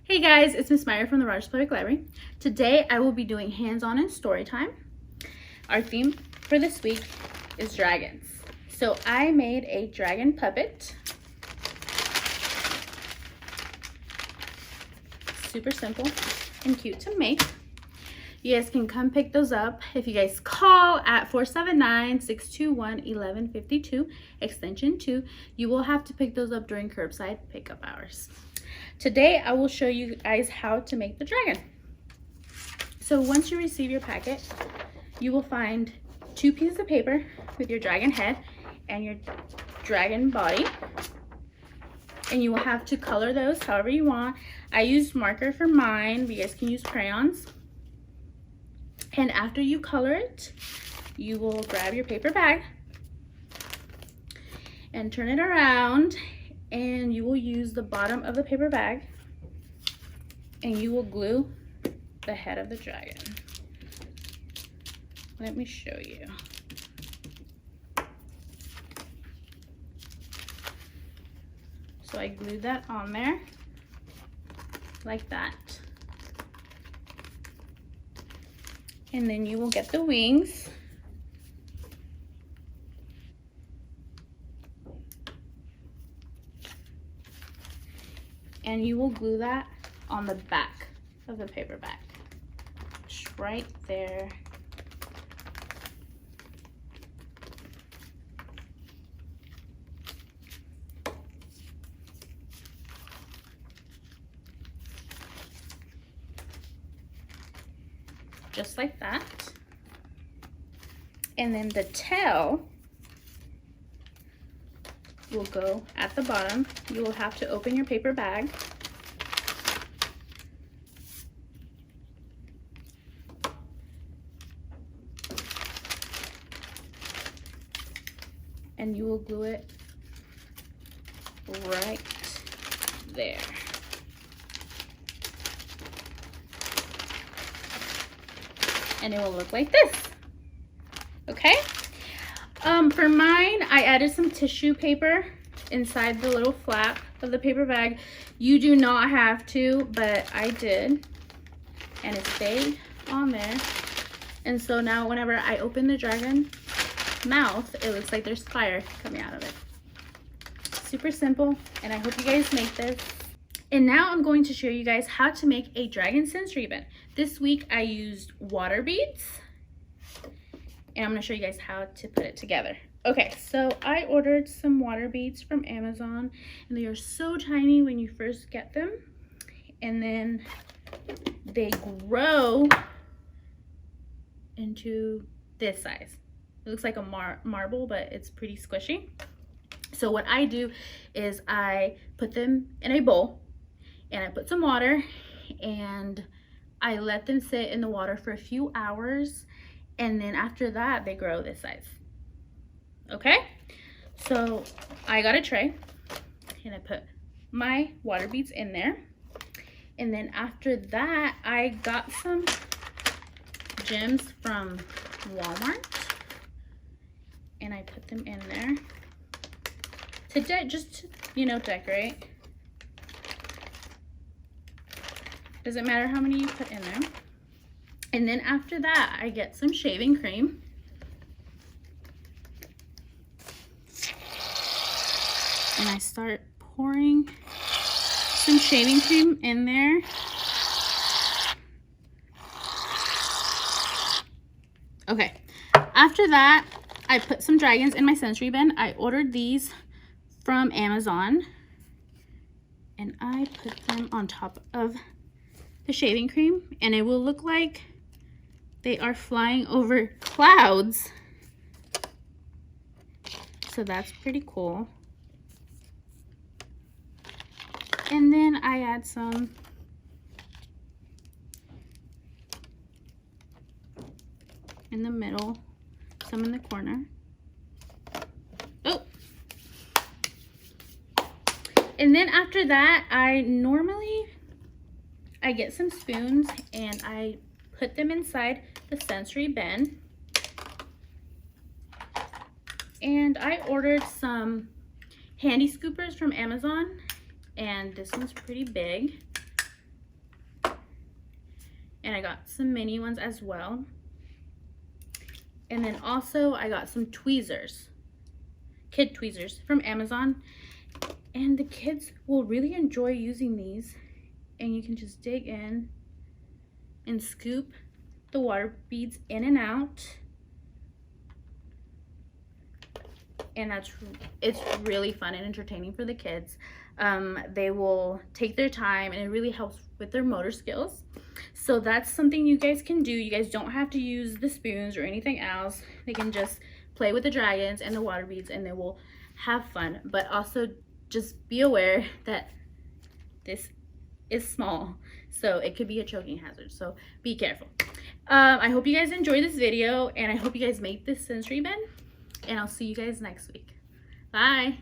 Hey guys, it's Miss Mayra from the Rogers Public Library. Today I will be doing hands-on and story time. Our theme for this week is dragons. So I made a dragon puppet. Super simple and cute to make. You guys can come pick those up if you guys call at 479-621-1152 extension 2. You will have to pick those up during curbside pickup hours. Today I will show you guys how to make the dragon. So once you receive your packet, you will find 2 pieces of paper with your dragon head and your dragon body, and you will have to color those however you want. I used marker for mine, but you guys can use crayons. And after you color it, you will grab your paper bag and turn it around, and you will use the bottom of the paper bag and you will glue the head of the dragon. Let me show you. So I glued that on there like that. And then you will get the wings. And you will glue that on the back of the paper bag. Just right there. Just like that. And then the tail will go at the bottom. You will have to open your paper bag. And you will glue it right there. And it will look like this. Okay? For mine, I added some tissue paper inside the little flap of the paper bag. You do not have to, but I did. And it stayed on there. And so now whenever I open the dragon mouth, it looks like there's fire coming out of it. Super simple, and I hope you guys make this. And now I'm going to show you guys how to make a dragon sensory bin. This week I used water beads, and I'm going to show you guys how to put it together. Okay, so I ordered some water beads from Amazon, and they are so tiny when you first get them, and then they grow into this size. It looks like a marble, but it's pretty squishy. So what I do is I put them in a bowl, and I put some water, and I let them sit in the water for a few hours, and then after that they grow this size. Okay, so I got a tray and I put my water beads in there, and then after that I got some gems from Walmart and I put them in there to just, you know, decorate. Doesn't matter how many you put in there. And then after that, I get some shaving cream. And I start pouring some shaving cream in there. Okay, after that, I put some dragons in my sensory bin. I ordered these from Amazon. And I put them on top of the shaving cream, and it will look like they are flying over clouds. So that's pretty cool. And then I add some in the middle, some in the corner. Oh! And then after that, I get some spoons and I put them inside the sensory bin. And I ordered some handy scoopers from Amazon, and this one's pretty big. And I got some mini ones as well. And then also I got some tweezers, kid tweezers from Amazon. And the kids will really enjoy using these. And you can just dig in and scoop the water beads in and out. And it's really fun and entertaining for the kids. They will take their time, and it really helps with their motor skills. So that's something you guys can do. You guys don't have to use the spoons or anything else. They can just play with the dragons and the water beads, and they will have fun. But also just be aware that this is small, so it could be a choking hazard, so be careful. I hope you guys enjoyed this video, and I hope you guys make this sensory bin, and I'll see you guys next week. Bye.